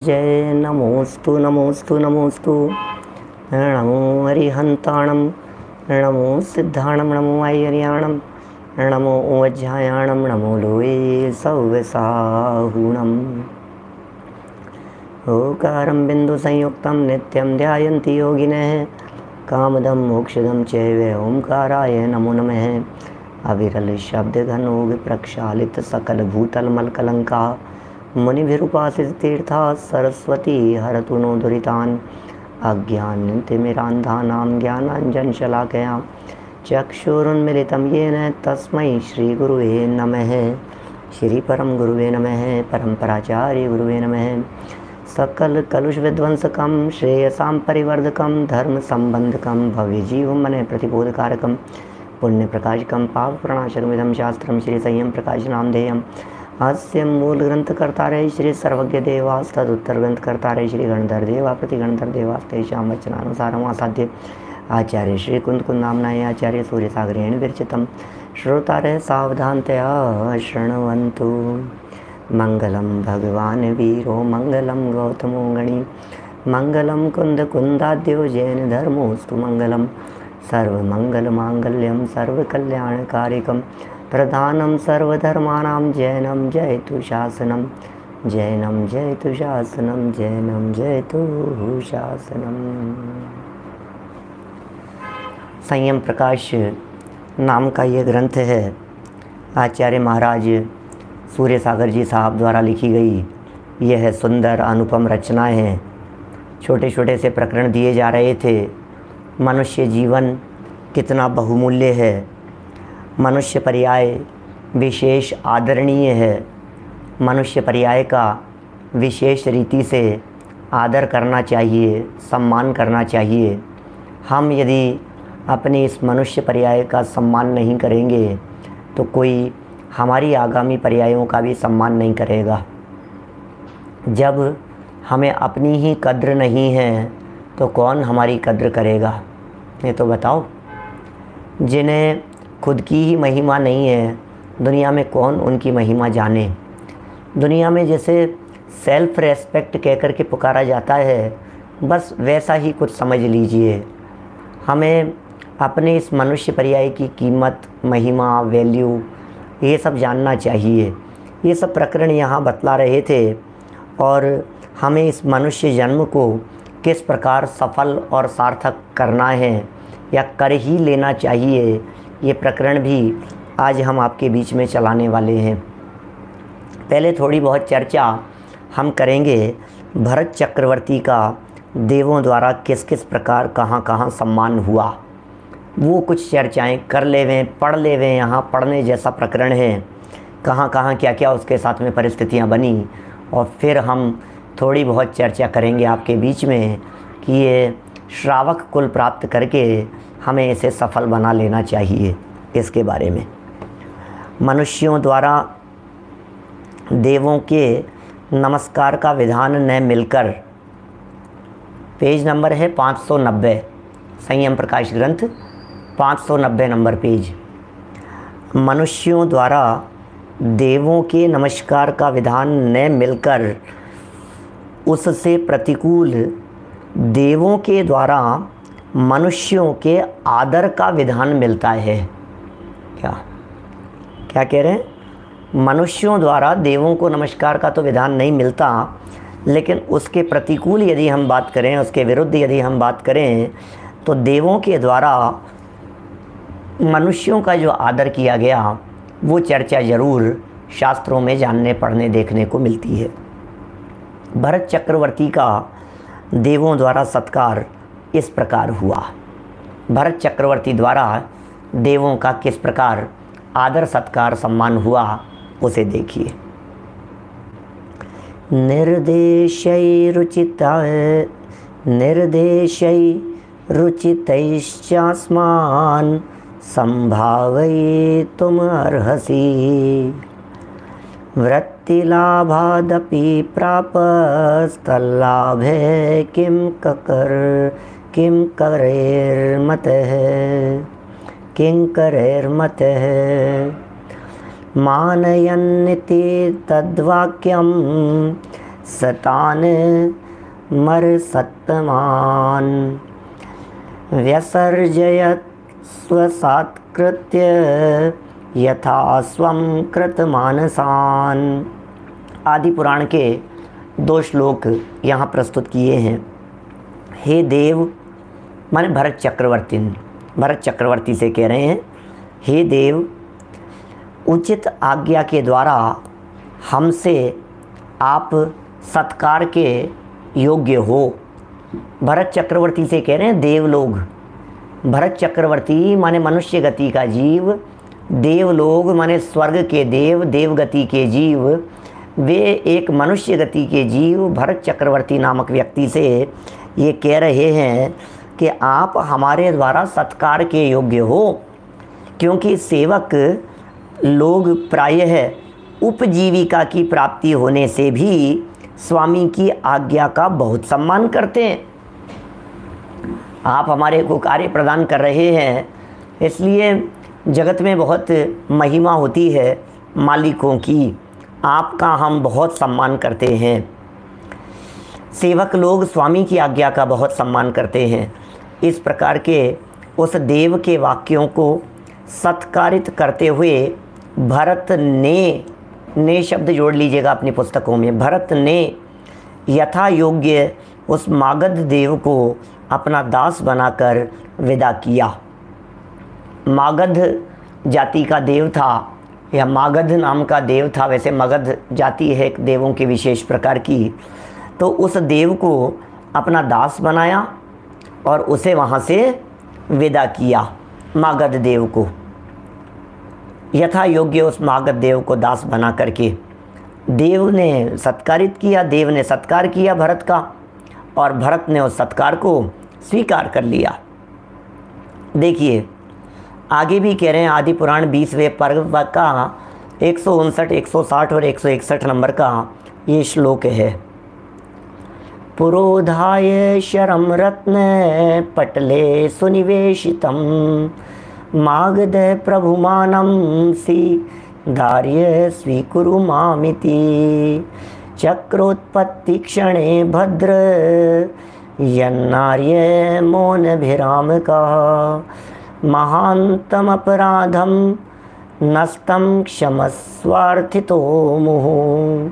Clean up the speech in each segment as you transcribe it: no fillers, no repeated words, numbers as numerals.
जय नमोस्तु नमोस्तु नमोस्तु। नमो हरिहंताणं, नमो सिद्धाणं, नमो ऐर्याणं, नमो वज्रायाणं, नमो लोये सव्यसाहुणम्। ओकारं बिन्दुसंयुक्तं नित्यं ध्यायन्ति योगिनः, कामदं मोक्षदं चैव ओंकाराय नमो नमः। अविरल शब्द घनोग प्रक्षालित सकल भूतल मलकलंका, मुनिभिरुपासित तीर्था सरस्वती हरतु नो दुरितान्। अज्ञानतिमिरान्धानां ज्ञानाञ्जनशलाकया चक्षुरुन्मिलितं येन तस्मै श्रीगुरुवे नमः। श्री परम गुरुवे नमः। परम्पराचार्य गुरुवे नमः। सकल कलुष विध्वंसकं श्रेयसां परिवर्धकं धर्म संबंधकं भव्य जीवं मन प्रतिबोधकारकं पुण्य प्रकाशकं पाप प्रणाशकमिदं शास्त्रं श्री संयम प्रकाश नामधेयम्। अस्य मूल ग्रंथ कर्तारय श्री सर्वज्ञ देवास तदुत्तर ग्रंथ कर्तारय श्री गणधर देवा प्रति गणधर देवास तेषां वचनानुसारम् आसाद्य आचार्य श्री कुंद नामनाय आचार्य सूर्य सागरेण विरचितं श्रोतारय सावधानतया शृण्वन्तु। मंगलम भगवान वीरो मंगलम गौतमो गणी, मंगलम कुंद कुंदाद्यो जैन धर्मोस्तु मंगलम। सर्वमंगल मांगल्यम सर्वकल्याणकारिकं प्रधानं सर्वधर्माणां जैनं जयतु शासनं। जैनं जयतु शासनं, जैनं जयतु शासनं। संयम प्रकाश नाम का ये ग्रंथ है, आचार्य महाराज सूर्य सागर जी साहब द्वारा लिखी गई यह सुंदर अनुपम रचनाएं हैं। छोटे छोटे से प्रकरण दिए जा रहे थे। मनुष्य जीवन कितना बहुमूल्य है, मनुष्य पर्याय विशेष आदरणीय है। मनुष्य पर्याय का विशेष रीति से आदर करना चाहिए, सम्मान करना चाहिए। हम यदि अपने इस मनुष्य पर्याय का सम्मान नहीं करेंगे तो कोई हमारी आगामी पर्यायों का भी सम्मान नहीं करेगा। जब हमें अपनी ही कद्र नहीं है तो कौन हमारी कद्र करेगा? ये तो बताओ। जिन्हें खुद की ही महिमा नहीं है, दुनिया में कौन उनकी महिमा जाने। दुनिया में जैसे सेल्फ रेस्पेक्ट कह कर के पुकारा जाता है, बस वैसा ही कुछ समझ लीजिए। हमें अपने इस मनुष्य पर्याय की कीमत, महिमा, वैल्यू ये सब जानना चाहिए। ये सब प्रकरण यहाँ बतला रहे थे और हमें इस मनुष्य जन्म को किस प्रकार सफल और सार्थक करना है या कर ही लेना चाहिए, ये प्रकरण भी आज हम आपके बीच में चलाने वाले हैं। पहले थोड़ी बहुत चर्चा हम करेंगे भरत चक्रवर्ती का देवों द्वारा किस किस प्रकार कहाँ कहाँ सम्मान हुआ, वो कुछ चर्चाएं कर लेवें, पढ़ लेवें। यहाँ पढ़ने जैसा प्रकरण है, कहाँ कहाँ क्या क्या उसके साथ में परिस्थितियाँ बनी, और फिर हम थोड़ी बहुत चर्चा करेंगे आपके बीच में कि ये श्रावक कुल प्राप्त करके हमें इसे सफल बना लेना चाहिए। इसके बारे में मनुष्यों द्वारा देवों के नमस्कार का विधान न मिलकर, पेज नंबर है 590, संयम प्रकाश ग्रंथ 590 नंबर पेज। मनुष्यों द्वारा देवों के नमस्कार का विधान न मिलकर उससे प्रतिकूल देवों के द्वारा मनुष्यों के आदर का विधान मिलता है। क्या क्या कह रहे हैं? मनुष्यों द्वारा देवों को नमस्कार का तो विधान नहीं मिलता, लेकिन उसके प्रतिकूल यदि हम बात करें, उसके विरुद्ध यदि हम बात करें, तो देवों के द्वारा मनुष्यों का जो आदर किया गया वो चर्चा ज़रूर शास्त्रों में जानने पढ़ने देखने को मिलती है। भरत चक्रवर्ती का देवों द्वारा सत्कार इस प्रकार हुआ। भरत चक्रवर्ती द्वारा देवों का किस प्रकार आदर सत्कार सम्मान हुआ, उसे देखिए। निर्देशैरुचितैश्चास्मान् संभावयितुम् अर्हसि। वृत्तिलाभादपि प्रापस्तल्लाभे किंकरैर्मतः मानयन्निति तद्वाक्यं सतान मर सत्तमान व्यसर्जयत स्वसात्कृत्य यथा स्वं कृतमानसान। आदि पुराण के 2 श्लोक यहाँ प्रस्तुत किए हैं। हे देव माने भरत चक्रवर्ती से कह रहे हैं, हे देव उचित आज्ञा के द्वारा हमसे आप सत्कार के योग्य हो। भरत चक्रवर्ती से कह रहे हैं देवलोग। भरत चक्रवर्ती माने मनुष्य गति का जीव, देवलोग माने स्वर्ग के देव, देवगति के जीव। वे एक मनुष्य गति के जीव भरत चक्रवर्ती नामक व्यक्ति से ये कह रहे हैं कि आप हमारे द्वारा सत्कार के योग्य हो, क्योंकि सेवक लोग प्रायः उपजीविका की प्राप्ति होने से भी स्वामी की आज्ञा का बहुत सम्मान करते हैं। आप हमारे को कार्य प्रदान कर रहे हैं, इसलिए जगत में बहुत महिमा होती है मालिकों की, आपका हम बहुत सम्मान करते हैं। सेवक लोग स्वामी की आज्ञा का बहुत सम्मान करते हैं। इस प्रकार के उस देव के वाक्यों को सत्कारित करते हुए भरत ने शब्द जोड़ लीजिएगा अपनी पुस्तकों में। भरत ने यथा योग्य उस मागध देव को अपना दास बनाकर विदा किया। मागध जाति का देव था, या मागध नाम का देव था। वैसे मगध जाति है एक देवों के विशेष प्रकार की। तो उस देव को अपना दास बनाया और उसे वहाँ से विदा किया। मागध देव को यथा योग्य उस मागध देव को दास बना करके देव ने सत्कारित किया। देव ने सत्कार किया भरत का, और भरत ने उस सत्कार को स्वीकार कर लिया। देखिए आगे भी कह रहे हैं, आदि पुराण 20वें पर्व का 159, 160 और 161 नंबर का ये श्लोक है। पुरोधाय शरम रत्न पटले सुनिवेशितम मागध प्रभुमानं सी धार्य स्वीकुरु मामिति चक्रोत्पत्ति क्षणे भद्र यन्नार्य मौनभिराम का महान्तम अपराधम नस्तम क्षमस्वार्थितो मुहुः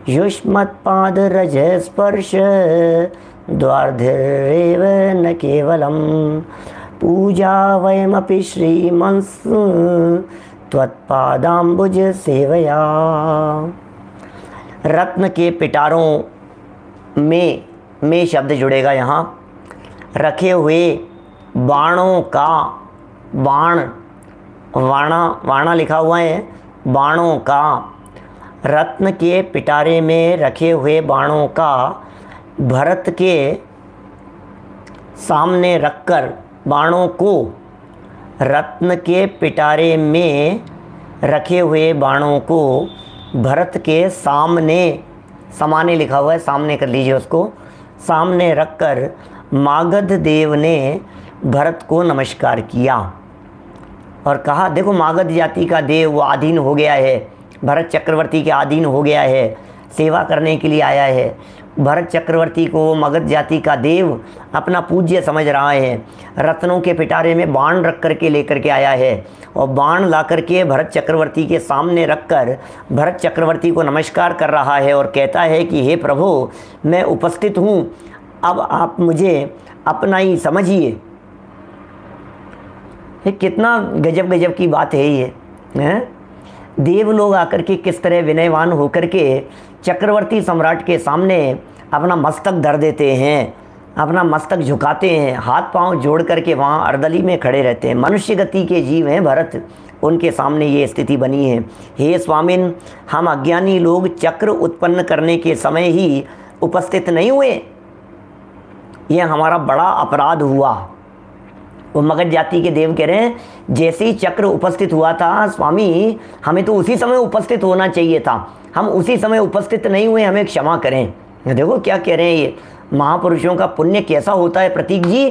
युष्मत्पाद रज स्पर्श द्वार्धिरेव न केवलम पूजा वयमपि श्रीमंस त्वत्पादाम्बुज सेवया। रत्न के पिटारों में शब्द जुड़ेगा यहाँ। रखे हुए बाणों का, वाणा लिखा हुआ है, बाणों का, रत्न के पिटारे में रखे हुए बाणों का भरत के सामने रखकर, बाणों को रत्न के पिटारे में रखे हुए बाणों को भरत के सामने, समाने लिखा हुआ है, सामने कर लीजिए उसको, सामने रखकर मागध देव ने भरत को नमस्कार किया और कहा, देखो मागध जाति का देव वो आधीन हो गया है, भरत चक्रवर्ती के अधीन हो गया है, सेवा करने के लिए आया है। भरत चक्रवर्ती को मगध जाति का देव अपना पूज्य समझ रहा है। रत्नों के पिटारे में बाण रख करके लेकर के आया है और बाण ला करके भरत चक्रवर्ती के सामने रखकर भरत चक्रवर्ती को नमस्कार कर रहा है और कहता है कि हे प्रभु, मैं उपस्थित हूँ, अब आप मुझे अपना ही समझिए। ये कितना गजब गजब की बात है ये, हैं? देव लोग आकर के किस तरह विनयवान होकर के चक्रवर्ती सम्राट के सामने अपना मस्तक धर देते हैं, अपना मस्तक झुकाते हैं, हाथ पांव जोड़ करके वहाँ अर्दली में खड़े रहते हैं। मनुष्य गति के जीव हैं भरत, उनके सामने ये स्थिति बनी है। हे स्वामिन, हम अज्ञानी लोग चक्र उत्पन्न करने के समय ही उपस्थित नहीं हुए, यह हमारा बड़ा अपराध हुआ। वो मगध जाति के देव कह रहे हैं, जैसे ही चक्र उपस्थित हुआ था स्वामी, हमें तो उसी समय उपस्थित होना चाहिए था, हम उसी समय उपस्थित नहीं हुए, हमें क्षमा करें। देखो क्या कह रहे हैं ये महापुरुषों का पुण्य कैसा होता है प्रतीक जी,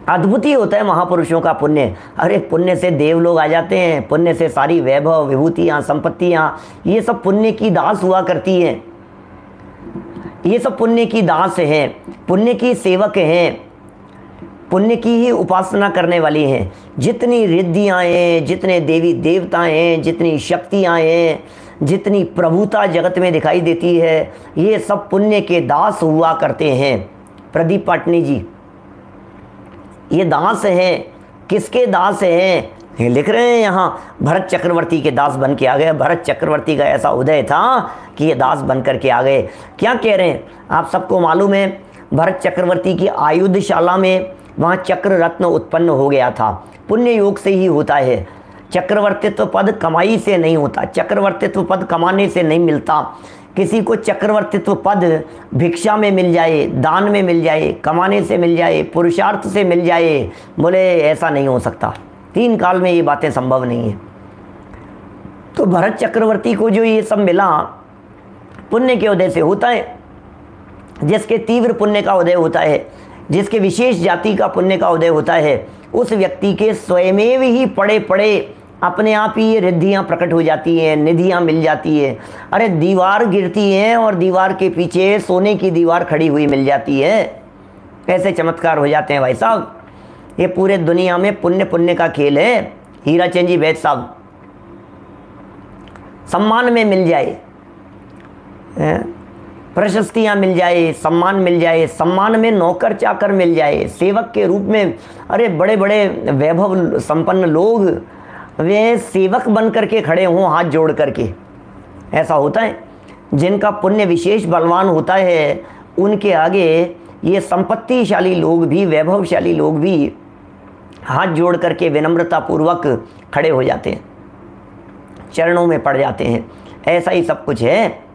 अद्भुत ही होता है महापुरुषों का पुण्य। अरे पुण्य से देव लोग आ जाते हैं, पुण्य से सारी वैभव विभूतियाँ संपत्तियाँ ये सब पुण्य की दास हुआ करती हैं। ये सब पुण्य की दास हैं, पुण्य की सेवक हैं, पुण्य की ही उपासना करने वाली हैं। जितनी रिद्धियाँ हैं, जितने देवी देवता हैं, जितनी शक्तियाँ हैं, जितनी प्रभुता जगत में दिखाई देती है, ये सब पुण्य के दास हुआ करते हैं। प्रदीप पाटनी जी, ये दास हैं। किसके दास हैं? ये लिख रहे हैं यहाँ, भरत चक्रवर्ती के दास बन के आ गए। भरत चक्रवर्ती का ऐसा उदय था कि ये दास बन करके आ गए। क्या कह रहे हैं? आप सबको मालूम है, भरत चक्रवर्ती की आयुधशाला में वहाँ चक्र रत्न उत्पन्न हो गया था। पुण्य योग से ही होता है। चक्रवर्तित्व पद कमाई से नहीं होता, चक्रवर्तित्व पद कमाने से नहीं मिलता। किसी को चक्रवर्तित्व पद भिक्षा में मिल जाए, दान में मिल जाए, कमाने से मिल जाए, पुरुषार्थ से मिल जाए, बोले ऐसा नहीं हो सकता। 3 काल में ये बातें संभव नहीं है। तो भरत चक्रवर्ती को जो ये सब मिला पुण्य के उदय से होता है। जिसके तीव्र पुण्य का उदय होता है, जिसके विशेष जाति का पुण्य का उदय होता है, उस व्यक्ति के स्वयमेव ही पड़े पड़े अपने आप ही ये रिद्धियाँ प्रकट हो जाती हैं, निधियाँ मिल जाती है। अरे दीवार गिरती है और दीवार के पीछे सोने की दीवार खड़ी हुई मिल जाती है। ऐसे चमत्कार हो जाते हैं भाई साहब। ये पूरे दुनिया में पुण्य पुण्य का खेल है। हीराचंद जी वैद साहब, सम्मान में मिल जाए, प्रशस्तियाँ मिल जाए, सम्मान मिल जाए, सम्मान में नौकर चाकर मिल जाए, सेवक के रूप में। अरे बड़े बड़े वैभव संपन्न लोग वे सेवक बन करके खड़े हों हाथ जोड़ करके, ऐसा होता है। जिनका पुण्य विशेष बलवान होता है उनके आगे ये संपत्तिशाली लोग भी, वैभवशाली लोग भी हाथ जोड़ करके विनम्रता पूर्वक खड़े हो जाते हैं, चरणों में पड़ जाते हैं। ऐसा ही सब कुछ है।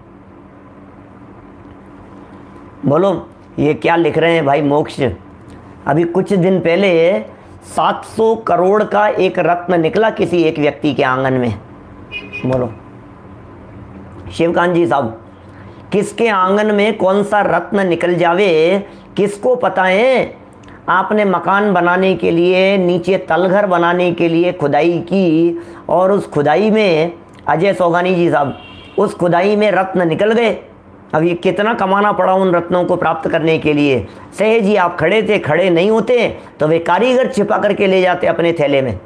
बोलो ये क्या लिख रहे हैं भाई मोक्ष? अभी कुछ दिन पहले 700 करोड़ का एक रत्न निकला किसी एक व्यक्ति के आंगन में। बोलो शिवकांत जी साहब, किसके आंगन में कौन सा रत्न निकल जावे किसको पता है? आपने मकान बनाने के लिए, नीचे तलघर बनाने के लिए खुदाई की और उस खुदाई में, अजय सोगानी जी साहब, उस खुदाई में रत्न निकल गए। अब ये कितना कमाना पड़ा उन रत्नों को प्राप्त करने के लिए। सहे जी आप खड़े थे, खड़े नहीं होते तो वे कारीगर छिपा करके ले जाते अपने थैले में।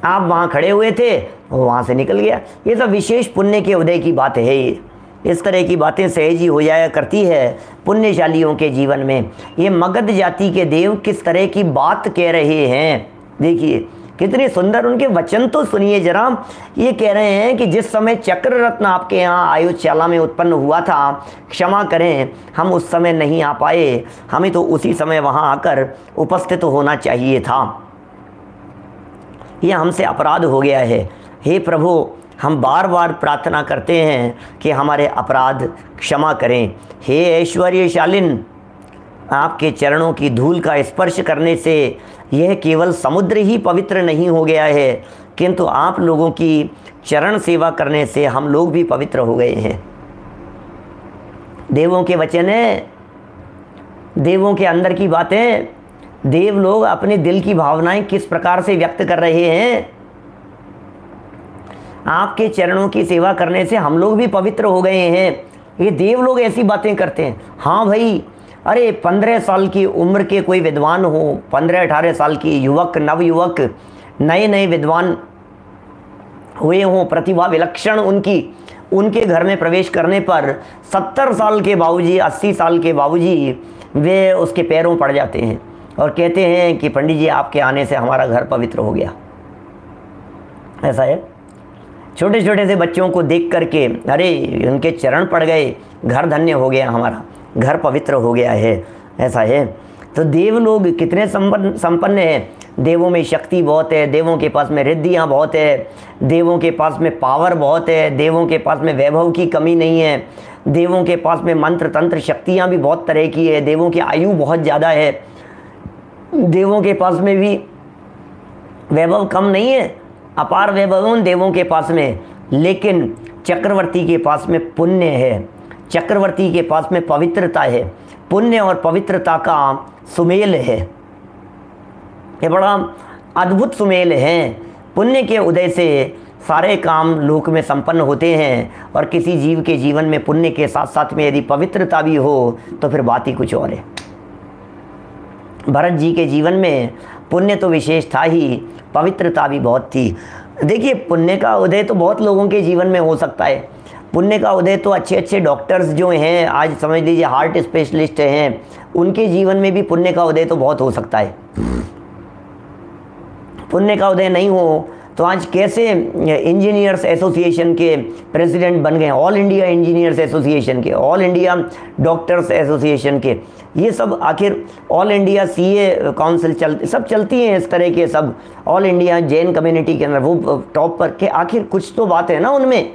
आप वहाँ खड़े हुए थे, वो वहाँ से निकल गया। ये सब विशेष पुण्य के उदय की बात है। ये इस तरह की बातें सहज ही हो जाया करती है पुण्यशालियों के जीवन में। ये मगध जाति के देव किस तरह की बात कह रहे हैं, देखिए कितने सुंदर उनके वचन तो सुनिए जरा। ये कह रहे हैं कि जिस समय चक्र रत्न आपके यहाँ आयुधशाला में उत्पन्न हुआ था, क्षमा करें हम उस समय नहीं आ पाए, हमें तो उसी समय वहाँ आकर उपस्थित होना चाहिए था। यह हमसे अपराध हो गया है। हे प्रभु, हम बार बार प्रार्थना करते हैं कि हमारे अपराध क्षमा करें। हे ऐश्वर्यशालिन, आपके चरणों की धूल का स्पर्श करने से यह केवल समुद्र ही पवित्र नहीं हो गया है, किंतु आप लोगों की चरण सेवा करने से हम लोग भी पवित्र हो गए हैं। देवों के वचन है, देवों के अंदर की बातें, देव लोग अपने दिल की भावनाएं किस प्रकार से व्यक्त कर रहे हैं। आपके चरणों की सेवा करने से हम लोग भी पवित्र हो गए हैं। ये देव लोग ऐसी बातें करते हैं। हाँ भाई, अरे 15 साल की उम्र के कोई विद्वान हो, 15-18 साल की युवक, नवयुवक, नए नए विद्वान हुए हों, प्रतिभा विलक्षण उनके घर में प्रवेश करने पर 70 साल के बाबूजी, 80 साल के बाबूजी वे उसके पैरों पड़ जाते हैं और कहते हैं कि पंडित जी आपके आने से हमारा घर पवित्र हो गया। ऐसा है। छोटे छोटे से बच्चों को देख करके अरे उनके चरण पड़ गए, घर धन्य हो गया, हमारा घर पवित्र हो गया है। ऐसा है। तो देव लोग कितने संपन्न हैं। देवों में शक्ति बहुत है, देवों के पास में रिद्धियाँ बहुत है, देवों के पास में पावर बहुत है, देवों के पास में वैभव की कमी नहीं है, देवों के पास में मंत्र तंत्र शक्तियाँ भी बहुत तरह की है, देवों की आयु बहुत ज़्यादा है, देवों के पास में भी वैभव कम नहीं है, अपार वैभव उन देवों के पास में। लेकिन चक्रवर्ती के पास में पुण्य है, चक्रवर्ती के पास में पवित्रता है। पुण्य और पवित्रता का सुमेल है, ये बड़ा अद्भुत सुमेल है। पुण्य के उदय से सारे काम लोक में संपन्न होते हैं। और किसी जीव के जीवन में पुण्य के साथ साथ में यदि पवित्रता भी हो तो फिर बात ही कुछ और है। भरत जी के जीवन में पुण्य तो विशेष था ही, पवित्रता भी बहुत थी। देखिए, पुण्य का उदय तो बहुत लोगों के जीवन में हो सकता है। पुण्य का उदय तो अच्छे अच्छे डॉक्टर्स जो हैं, आज समझ लीजिए हार्ट स्पेशलिस्ट हैं, उनके जीवन में भी पुण्य का उदय तो बहुत हो सकता है। पुण्य का उदय नहीं हो तो आज कैसे इंजीनियर्स एसोसिएशन के प्रेसिडेंट बन गए, ऑल इंडिया इंजीनियर्स एसोसिएशन के, ऑल इंडिया डॉक्टर्स एसोसिएशन के, ये सब आखिर ऑल इंडिया सीए काउंसिल सब चलती हैं इस तरह के, सब ऑल इंडिया जैन कम्युनिटी के अंदर वो टॉप पर के, आखिर कुछ तो बात है ना उनमें।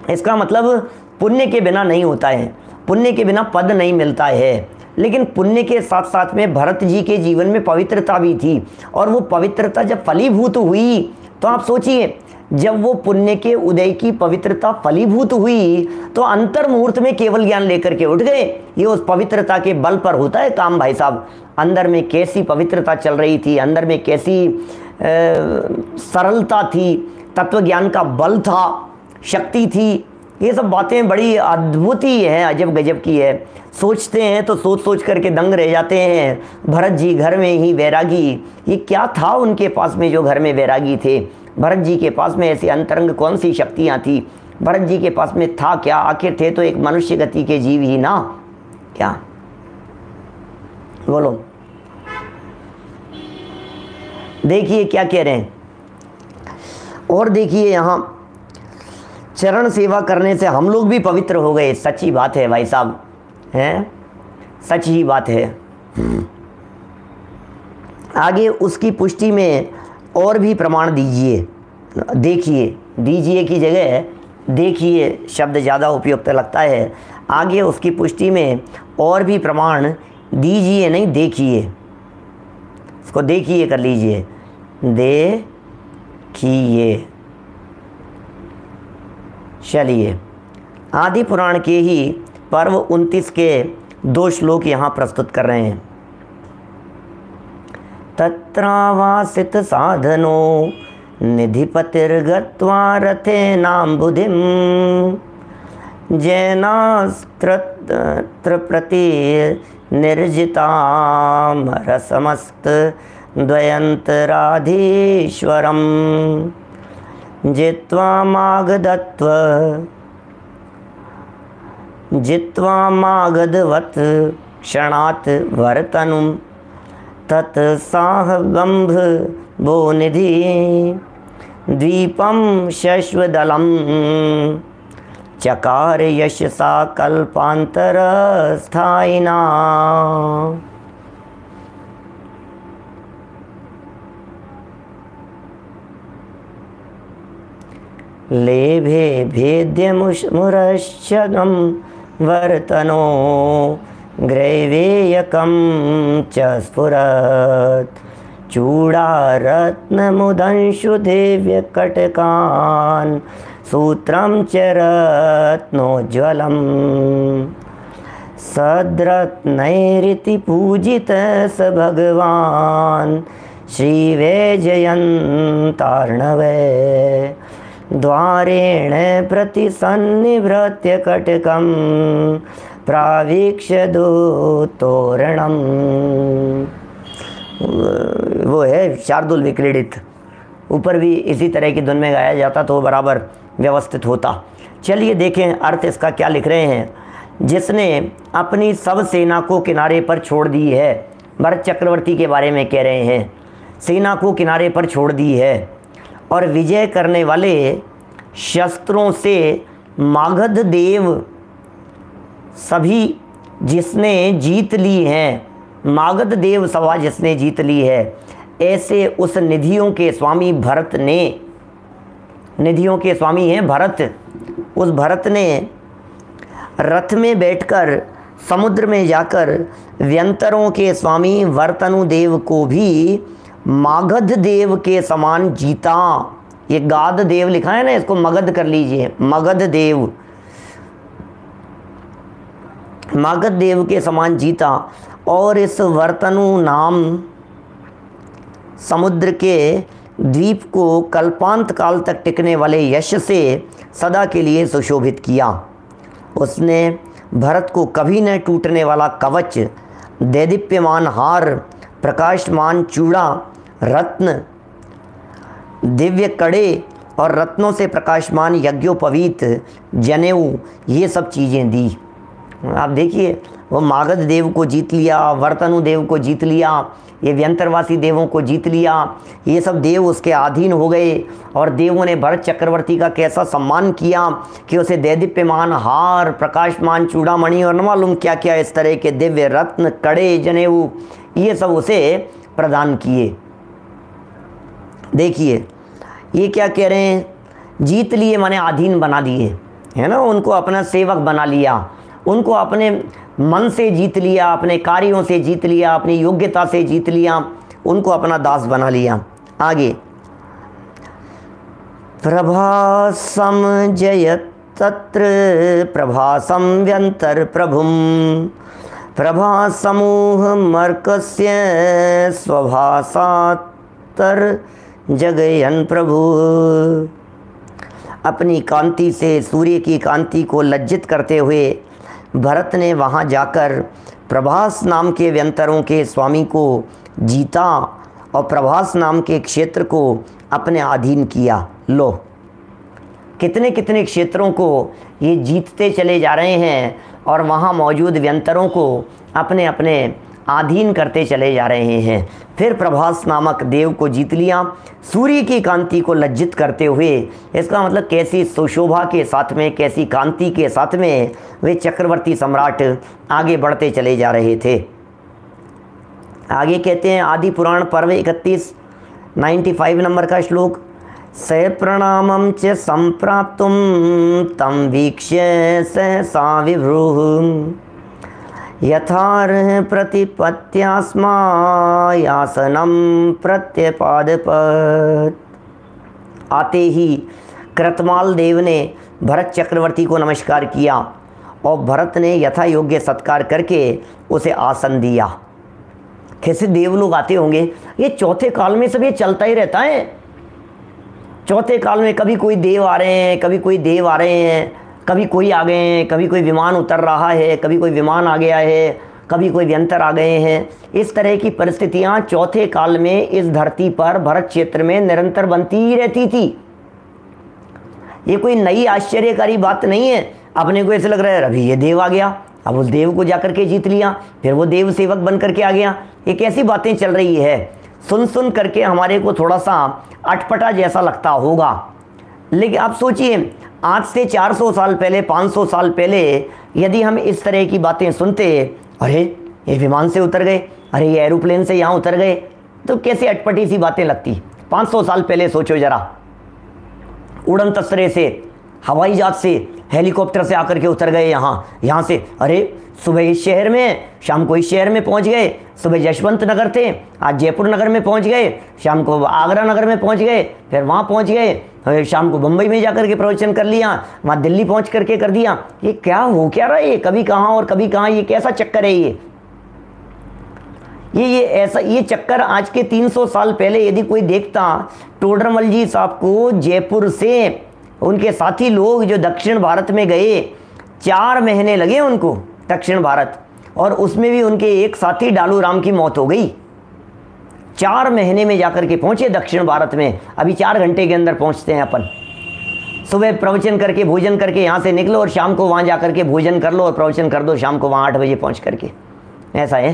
इसका मतलब पुण्य के बिना नहीं होता है, पुण्य के बिना पद नहीं मिलता है। लेकिन पुण्य के साथ साथ में भरत जी के जीवन में पवित्रता भी थी, और वो पवित्रता जब फलीभूत हुई तो आप सोचिए, जब वो पुण्य के उदय की पवित्रता फलीभूत हुई तो अंतर मुहूर्त में केवल ज्ञान लेकर के उठ गए। ये उस पवित्रता के बल पर होता है काम भाई साहब। अंदर में कैसी पवित्रता चल रही थी, अंदर में कैसी सरलता थी, तत्व ज्ञान का बल था, शक्ति थी। ये सब बातें बड़ी अद्भुत ही है, अजब गजब की है। सोचते हैं तो सोच सोच करके दंग रह जाते हैं। भरत जी घर में ही वैरागी, ये क्या था उनके पास में जो घर में वैरागी थे? भरत जी के पास में ऐसी अंतरंग कौन सी शक्तियाँ थी? भरत जी के पास में था क्या? आखिर थे तो एक मनुष्य गति के जीव ही ना, क्या बोलो। देखिए क्या कह रहे हैं, और देखिए यहाँ चरण सेवा करने से हम लोग भी पवित्र हो गए। सच्ची बात है भाई साहब, हैं, सच ही बात है। आगे उसकी पुष्टि में और भी प्रमाण दीजिए। देखिए, दीजिए की जगह देखिए शब्द ज़्यादा उपयुक्त लगता है। आगे उसकी पुष्टि में और भी प्रमाण दीजिए, नहीं देखिए, इसको देखिए कर लीजिए, देखिए। चलिए, आदि पुराण के ही पर्व 29 के 2 श्लोक यहाँ प्रस्तुत कर रहे हैं। तत्रावासित साधनो निधिपतिर्गत्वा रथेनां बुधिं जैनास्त्र प्रति निर्जितां रसमस्त द्वयन्तराधीश्वरम् जित्वा मागधवत् क्षणात् वर्तनुं तत्साहगम्भ वो निधि द्वीपं शश्वदलं चकार यशसा कल्पान्तरस्थायिना। लेभे भेद्यमुरश्चदं वर्तनो ग्रैवेयकं च स्फुरत् चूडारत्नमुदंशु दिव्यकटकान् सूत्रं च रत्नोज्ज्वलम् सद्रत्नैरिति पूजितः स भगवान् श्रीवैजयन्तार्णवे द्वारेण प्रतिसन्निभृत्य कटकं प्रावीक्ष्य दूतोरणम्। वो है शार्दुल विक्रीडित, ऊपर भी इसी तरह की धुन में गाया जाता तो बराबर व्यवस्थित होता। चलिए देखें अर्थ इसका क्या लिख रहे हैं। जिसने अपनी सब सेना को किनारे पर छोड़ दी है, भरत चक्रवर्ती के बारे में कह रहे हैं, सेना को किनारे पर छोड़ दी है और विजय करने वाले शस्त्रों से मागध देव सभी जिसने जीत ली हैं, मागध देव सभा जिसने जीत ली है, ऐसे उस निधियों के स्वामी भरत ने, निधियों के स्वामी हैं भरत, उस भरत ने रथ में बैठकर समुद्र में जाकर व्यंतरों के स्वामी वर्तनु देव को भी मागध देव के समान जीता। ये गाद देव लिखा है ना, इसको मगध कर लीजिए, मगध देव, मागध देव के समान जीता। और इस वर्तनु नाम समुद्र के द्वीप को कल्पांत काल तक टिकने वाले यश से सदा के लिए सुशोभित किया। उसने भरत को कभी न टूटने वाला कवच, दैदीप्यमान हार, प्रकाशमान चूड़ा, रत्न, दिव्य कड़े और रत्नों से प्रकाशमान यज्ञोपवीत, जनेऊ, ये सब चीज़ें दी। आप देखिए, वो मागध देव को जीत लिया, वर्तनु देव को जीत लिया, ये व्यंतरवासी देवों को जीत लिया, ये सब देव उसके अधीन हो गए और देवों ने भरत चक्रवर्ती का कैसा सम्मान किया कि उसे दैदीप्यमान हार, प्रकाशमान चूड़ामणि और न मालूम क्या क्या इस तरह के दिव्य रत्न, कड़े, जनेऊ, ये सब उसे प्रदान किए। देखिए ये क्या कह रहे हैं, जीत लिए माने अधीन बना दिए, है ना, उनको अपना सेवक बना लिया, उनको अपने मन से जीत लिया, अपने कार्यों से जीत लिया, अपनी योग्यता से जीत लिया, उनको अपना दास बना लिया। आगे, प्रभासम जयत तत्र प्रभासम व्यंतर प्रभुम, प्रभा समूह मर्कस्य स्वभासातर जगयन प्रभु। अपनी कांति से सूर्य की कांति को लज्जित करते हुए भरत ने वहाँ जाकर प्रभास नाम के व्यंतरों के स्वामी को जीता और प्रभास नाम के क्षेत्र को अपने अधीन किया। लो, कितने कितने क्षेत्रों को ये जीतते चले जा रहे हैं और वहाँ मौजूद व्यंतरों को अपने अपने अधीन करते चले जा रहे हैं। फिर प्रभास नामक देव को जीत लिया, सूर्य की कांति को लज्जित करते हुए। इसका मतलब कैसी सुशोभा के साथ में, कैसी कांति के साथ में वे चक्रवर्ती सम्राट आगे बढ़ते चले जा रहे थे। आगे कहते हैं आदि पुराण पर्व 31 95 नंबर का श्लोक, स प्रणामं च संप्राप्तुम तम वीक्ष्य सहसा विभ्रुः, यथार्ह प्रतिपत्यास्मायासनम प्रत्यपादपत्। आते ही कृतमाल देव ने भरत चक्रवर्ती को नमस्कार किया और भरत ने यथा योग्य सत्कार करके उसे आसन दिया। कैसे देव लोग आते होंगे, ये चौथे काल में सब ये चलता ही रहता है। चौथे काल में कभी कोई देव आ रहे हैं, कभी कोई देव आ रहे हैं, कभी कोई आ गए हैं, कभी कोई विमान उतर रहा है, कभी कोई विमान आ गया है, कभी कोई व्यंतर आ गए हैं। इस तरह की परिस्थितियां चौथे काल में इस धरती पर भरत क्षेत्र में निरंतर बनती ही रहती थी। ये कोई नई आश्चर्यकारी बात नहीं है। अपने को ऐसे लग रहा है अभी ये देव आ गया, अब उस देव को जाकर के जीत लिया, फिर वो देव सेवक बन करके आ गया। ये कैसी बातें चल रही है, सुन सुन करके हमारे को थोड़ा सा अटपटा जैसा लगता होगा। लेकिन आप सोचिए, आज से 400 साल पहले, 500 साल पहले यदि हम इस तरह की बातें सुनते, अरे ये विमान से उतर गए, अरे ये एरोप्लेन से यहाँ उतर गए, तो कैसे अटपटी सी बातें लगती। 500 साल पहले सोचो जरा, उड़न तस्तरे से, हवाई जहाज से, हेलीकॉप्टर से आकर के उतर गए यहाँ से, अरे सुबह इस शहर में, शाम को इस शहर में पहुँच गए। सुबह यशवंत नगर थे, आज जयपुर नगर में पहुँच गए, शाम को आगरा नगर में पहुँच गए, फिर वहाँ पहुँच गए, शाम को बम्बई में जाकर के प्रवचन कर लिया, वहाँ दिल्ली पहुँच करके कर दिया। ये क्या हो क्या रहा है, ये कभी कहाँ और कभी कहाँ, ये कैसा चक्कर है ये ऐसा, ये चक्कर आज के 300 साल पहले यदि कोई देखता, टोडरमल जी साहब को जयपुर से उनके साथी लोग जो दक्षिण भारत में गए, 4 महीने लगे उनको दक्षिण भारत, और उसमें भी उनके एक साथी डालू राम की मौत हो गई। 4 महीने में जाकर के पहुंचे दक्षिण भारत में। अभी 4 घंटे के अंदर पहुंचते हैं अपन। सुबह प्रवचन करके भोजन करके यहाँ से निकलो और शाम को वहाँ जाकर के भोजन कर लो और प्रवचन कर दो, शाम को वहाँ 8 बजे पहुँच करके। ऐसा है।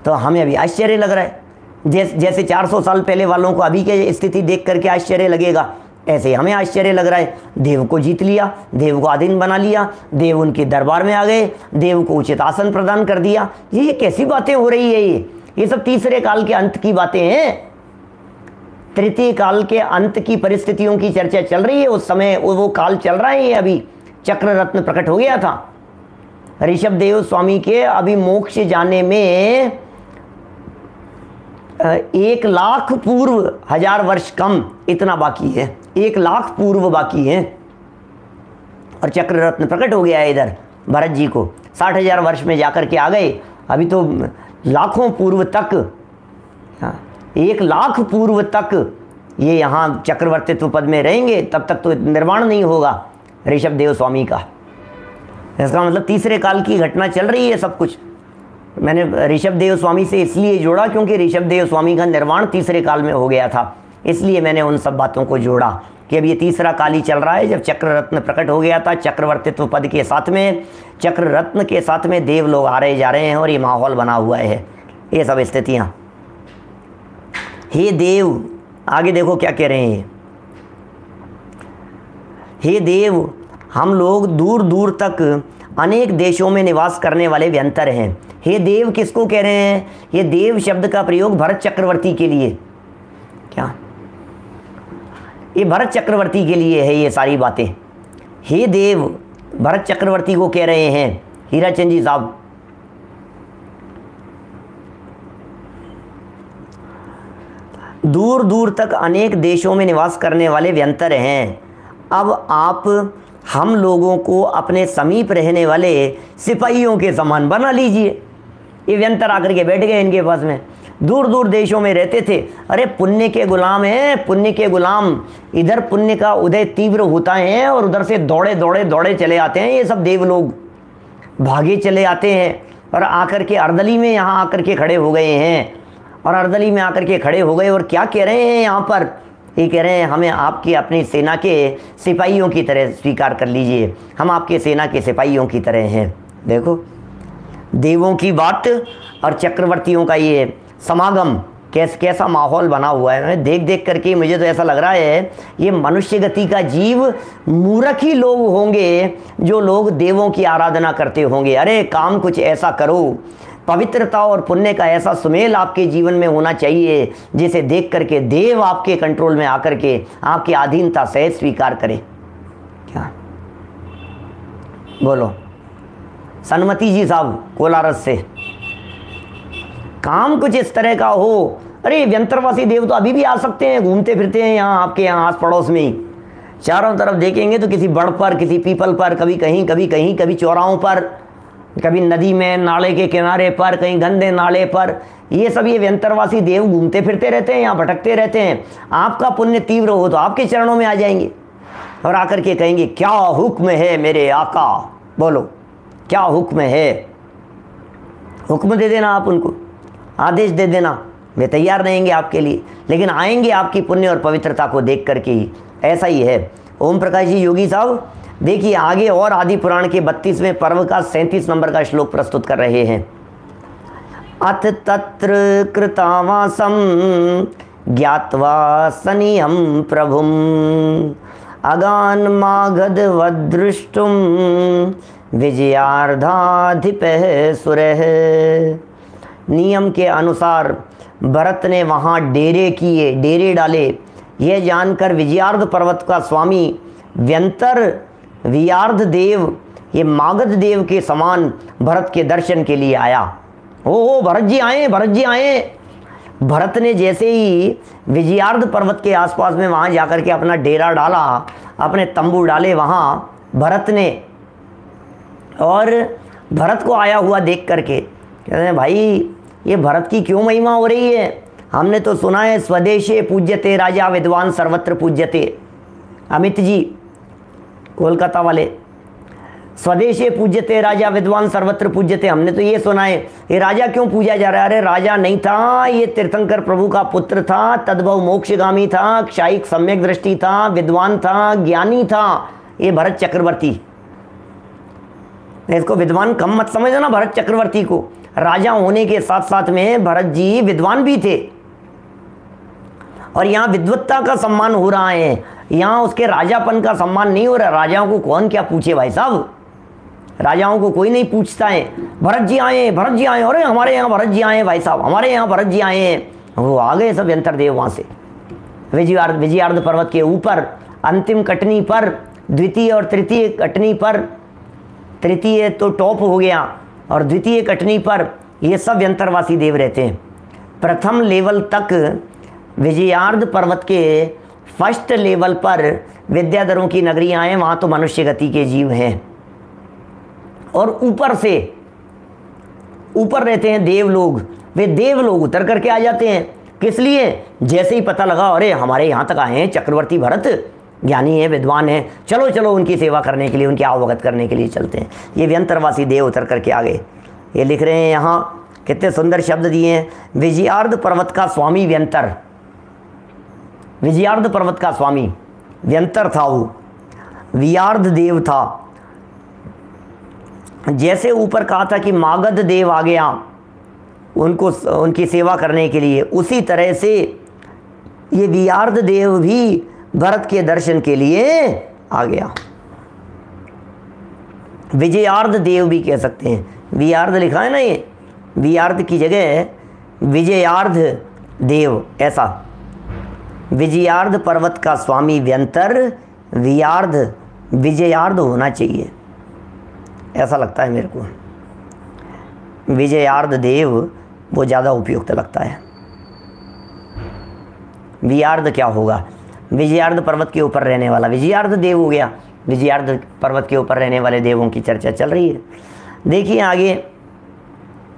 तो हमें अभी आश्चर्य लग रहा है, जैसे 400 साल पहले वालों को अभी की स्थिति देख करके आश्चर्य लगेगा, ऐसे हमें आश्चर्य लग रहा है। देव को जीत लिया, देव को अधीन बना लिया, देव उनके दरबार में आ गए, देव को उचित आसन प्रदान कर दिया। ये कैसी बातें हो रही है, ये सब तीसरे काल के अंत की बातें हैं। तृतीय काल के अंत की परिस्थितियों की चर्चा चल रही है। उस समय वो काल चल रहा है। अभी चक्र रत्न प्रकट हो गया था। ऋषभ देव स्वामी के अभी मोक्ष जाने में 1 लाख पूर्व 1000 वर्ष कम इतना बाकी है, 1 लाख पूर्व बाकी है, और चक्र रत्न प्रकट हो गया है इधर भरत जी को। 60,000 वर्ष में जाकर के आ गए। अभी तो लाखों पूर्व तक 1 लाख पूर्व तक ये यहाँ चक्रवर्तित्व पद में रहेंगे, तब तक तो निर्वाण नहीं होगा ऋषभ देव स्वामी का। इसका मतलब तीसरे काल की घटना चल रही है सब कुछ। मैंने ऋषभ देव स्वामी से इसलिए जोड़ा क्योंकि ऋषभ देव स्वामी का निर्वाण तीसरे काल में हो गया था, इसलिए मैंने उन सब बातों को जोड़ा कि अब ये तीसरा काल ही चल रहा है, जब चक्र रत्न प्रकट हो गया था चक्रवर्तित्व पद के साथ में, चक्र रत्न के साथ में देव लोग आ रहे जा रहे हैं और ये माहौल बना हुआ है, ये सब स्थितियाँ। हे देव, आगे देखो क्या कह रहे हैं। हे देव, हम लोग दूर दूर तक अनेक देशों में निवास करने वाले व्यंतर हैं। हे देव किसको कह रहे हैं? ये देव शब्द का प्रयोग भरत चक्रवर्ती के लिए, क्या ये भरत चक्रवर्ती के लिए है ये सारी बातें। हे देव भरत चक्रवर्ती को कह रहे हैं हीराचंद जी साहब। दूर दूर तक अनेक देशों में निवास करने वाले व्यंतर हैं। अब आप हम लोगों को अपने समीप रहने वाले सिपाहियों के समान बना लीजिए। ये व्यंतर आकर के बैठ गए इनके पास में, दूर दूर देशों में रहते थे। अरे पुण्य के गुलाम हैं, पुण्य के गुलाम। इधर पुण्य का उदय तीव्र होता है और उधर से दौड़े दौड़े दौड़े चले आते हैं ये सब देव लोग, भागे चले आते हैं और आकर के अर्दली में यहाँ आकर के खड़े हो गए हैं। और अर्दली में आकर के खड़े हो गए और क्या कह रहे हैं यहाँ पर? ये कह रहे हैं हमें आपकी अपनी सेना के सिपाहियों की तरह स्वीकार कर लीजिए, हम आपके सेना के सिपाहियों की तरह हैं। देखो देवों की बात और चक्रवर्तियों का ये समागम, कैसा माहौल बना हुआ है। मैं देख देख करके मुझे तो ऐसा लग रहा है ये मनुष्य गति का जीव मूर्ख ही लोग होंगे जो लोग देवों की आराधना करते होंगे। अरे काम कुछ ऐसा करो, पवित्रता और पुण्य का ऐसा सुमेल आपके जीवन में होना चाहिए जिसे देख करके देव आपके कंट्रोल में आकर के आपकी अधीनता सहज स्वीकार करे। क्या बोलो सन्मति जी साहब कोलारस से, काम कुछ इस तरह का हो। अरे व्यंतरवासी देव तो अभी भी आ सकते हैं, घूमते फिरते हैं यहाँ आपके यहाँ आस पड़ोस में ही। चारों तरफ देखेंगे तो किसी बड़ पर, किसी पीपल पर, कभी कहीं कभी कहीं, कभी चौराहों पर, कभी नदी में, नाले के किनारे पर, कहीं गंदे नाले पर, ये सब ये व्यंतरवासी देव घूमते फिरते रहते हैं, यहाँ भटकते रहते हैं। आपका पुण्य तीव्र हो तो आपके चरणों में आ जाएंगे और आकर के कहेंगे क्या हुक्म है मेरे आका, बोलो क्या हुक्म है। हुक्म दे देना आप उनको, आदेश दे देना, वे तैयार रहेंगे आपके लिए, लेकिन आएंगे आपकी पुण्य और पवित्रता को देख करके ही। ऐसा ही है। ओम प्रकाश जी योगी साहब देखिए आगे और आदि पुराण के 32वें पर्व का 37 नंबर का श्लोक प्रस्तुत कर रहे हैं। अथ तत्र कृतावासम ज्ञात्वा सनियम प्रभुम अगान मागध वदृष्टुम विजयार्धाधिपः सुरः। नियम के अनुसार भरत ने वहाँ डेरे किए, डेरे डाले। यह जानकर विजयार्ध पर्वत का स्वामी व्यंतर वियार्ध देव, ये मागध देव के समान भरत के दर्शन के लिए आया। ओ भरत जी आए, भरत जी आए। भरत ने जैसे ही विजयार्ध पर्वत के आसपास में वहाँ जाकर के अपना डेरा डाला, अपने तंबू डाले वहाँ भरत ने, और भरत को आया हुआ देख करके कहते हैं भाई ये भरत की क्यों महिमा हो रही है? हमने तो सुना है स्वदेशे पूज्यते राजा विद्वान सर्वत्र पूज्यते। अमित जी कोलकाता वाले, स्वदेशे पूज्यते राजा विद्वान सर्वत्र पूज्यते, हमने तो ये सुना है। ये राजा क्यों पूजा जा रहा है? अरे राजा नहीं था, ये तीर्थंकर प्रभु का पुत्र था, तद्भव मोक्षगामी था, क्षायिक सम्यक दृष्टि था, विद्वान था, ज्ञानी था, ये भरत चक्रवर्ती। इसको विद्वान कम मत समझना भरत चक्रवर्ती को। राजा होने के साथ साथ में भरत जी विद्वान भी थे और यहाँ विद्वत्ता का सम्मान हो रहा है, यहाँ उसके राजापन का सम्मान नहीं हो रहा। राजाओं को कौन क्या पूछे भाई साहब, राजाओं को कोई नहीं पूछता है। भरत जी आए, भरत जी आए, अरे हमारे यहाँ भरत जी आए भाई साहब, हमारे यहाँ भरत जी आए हैं। वो आ गए सब यंत्रदेव वहाँ से विजयार्ध पर्वत के ऊपर अंतिम कटनी पर, द्वितीय और तृतीय कटनी पर, तृतीय तो टॉप हो गया और द्वितीय कटनी पर ये सब यंत्रवासी देव रहते हैं। प्रथम लेवल तक विजयार्ध पर्वत के फर्स्ट लेवल पर विद्याधरों की नगरियाँ हैं, वहाँ तो मनुष्य गति के जीव हैं। और ऊपर से ऊपर रहते हैं देव लोग, वे देव लोग उतर करके आ जाते हैं। किस लिए? जैसे ही पता लगा अरे हमारे यहाँ तक आए हैं चक्रवर्ती भरत, ज्ञानी है, विद्वान है, चलो चलो उनकी सेवा करने के लिए, उनके अवगत करने के लिए चलते हैं। ये व्यंतरवासी देव उतर करके आ गए। ये लिख रहे हैं यहाँ, कितने सुंदर शब्द दिए हैं। विजयार्ध पर्वत का स्वामी व्यंतर, विजयार्ध पर्वत का स्वामी व्यंतर था वो, वियार्ध देव था। जैसे ऊपर कहा था कि मागध देव आ गया उनको उनकी सेवा करने के लिए, उसी तरह से ये वियार्ध देव भी भरत के दर्शन के लिए आ गया। विजयार्ध देव भी कह सकते हैं, वियार्ध लिखा है ना, ये वियार्ध की जगह विजयार्ध देव, ऐसा। विजयार्ध पर्वत का स्वामी व्यंतर, वियार्ध विजयार्ध होना चाहिए, ऐसा लगता है मेरे को। विजयार्ध देव वो ज़्यादा उपयुक्त लगता है। वियार्ध क्या होगा? विजयार्ध पर्वत के ऊपर रहने वाला विजयार्ध देव हो गया। विजयार्ध पर्वत के ऊपर रहने वाले देवों की चर्चा चल रही है। देखिए आगे,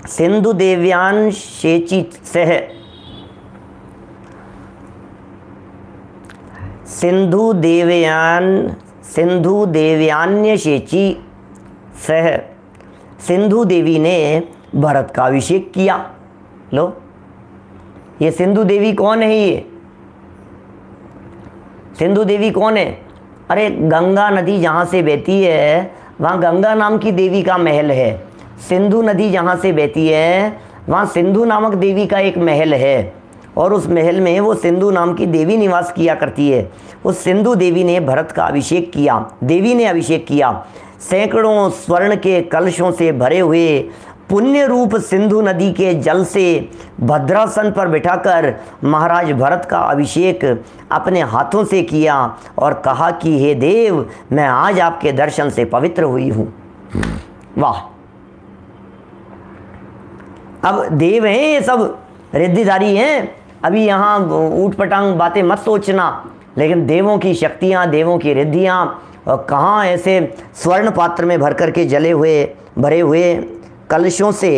सिंधु देव्यान शेची सह, सिंधु देव्यान्य शेची सह, सिंधु देवी ने भरत का अभिषेक किया। लो, ये सिंधु देवी कौन है? ये सिंधु देवी कौन है? अरे गंगा नदी जहाँ से बहती है वहाँ गंगा नाम की देवी का महल है। सिंधु नदी जहाँ से बहती है वहाँ सिंधु नामक देवी का एक महल है, और उस महल में वो सिंधु नाम की देवी निवास किया करती है। उस सिंधु देवी ने भरत का अभिषेक किया, देवी ने अभिषेक किया। सैकड़ों स्वर्ण के कलशों से भरे हुए पुण्य रूप सिंधु नदी के जल से भद्रासन पर बिठाकर महाराज भरत का अभिषेक अपने हाथों से किया और कहा कि हे देव, मैं आज आपके दर्शन से पवित्र हुई हूँ। वाह! अब देव हैं ये सब, रिद्धिधारी हैं। अभी यहाँ ऊट पटांग बातें मत सोचना, लेकिन देवों की शक्तियाँ, देवों की रिद्धियाँ, और कहाँ ऐसे स्वर्ण पात्र में भर कर के भरे हुए कलशों से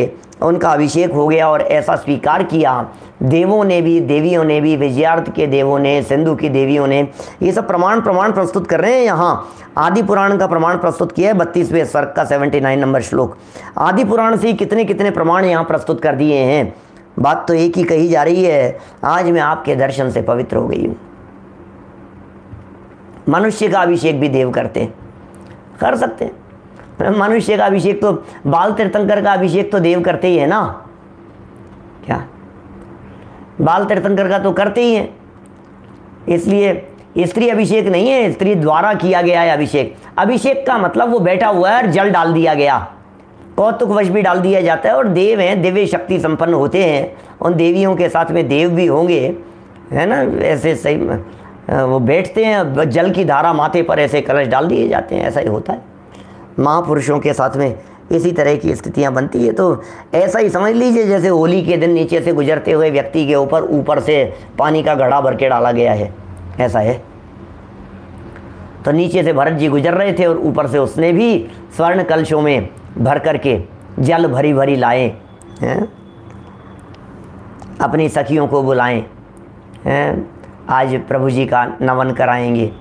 उनका अभिषेक हो गया और ऐसा स्वीकार किया। देवों ने भी, देवियों ने भी, विजयार्थ के देवों ने, सिंधु की देवियों ने, ये सब प्रमाण प्रस्तुत कर रहे हैं। यहाँ आदि पुराण का प्रमाण प्रस्तुत किया है 32वें सर्ग का 79 नंबर श्लोक। आदि पुराण से कितने कितने प्रमाण यहाँ प्रस्तुत कर दिए हैं। बात तो एक ही कही जा रही है, आज मैं आपके दर्शन से पवित्र हो गई हूँ। मनुष्य का अभिषेक भी देव करते हैं, कर सकते हैं। मनुष्य का अभिषेक तो, बाल तीर्थंकर का अभिषेक तो देव करते ही है ना, क्या? बाल तीर्थंकर का तो करते ही हैं। इसलिए स्त्री अभिषेक नहीं है, स्त्री द्वारा किया गया है अभिषेक। अभिषेक का मतलब वो बैठा हुआ है और जल डाल दिया गया, कौतुकवश भी डाल दिया जाता है। और देव हैं, दिव्य शक्ति संपन्न होते हैं, उन देवियों के साथ में देव भी होंगे, है ना। ऐसे सही वो बैठते हैं, जल की धारा माथे पर ऐसे कलश डाल दिए जाते हैं, ऐसा ही होता है। महापुरुषों के साथ में इसी तरह की स्थितियां बनती है। तो ऐसा ही समझ लीजिए जैसे होली के दिन नीचे से गुजरते हुए व्यक्ति के ऊपर से पानी का घड़ा भर के डाला गया है, ऐसा है। तो नीचे से भरत जी गुजर रहे थे और ऊपर से उसने भी स्वर्ण कलशों में भर करके जल भरी भरी लाए हैं, अपनी सखियों को बुलाएं हैं, आज प्रभु जी का नमन कराएंगे,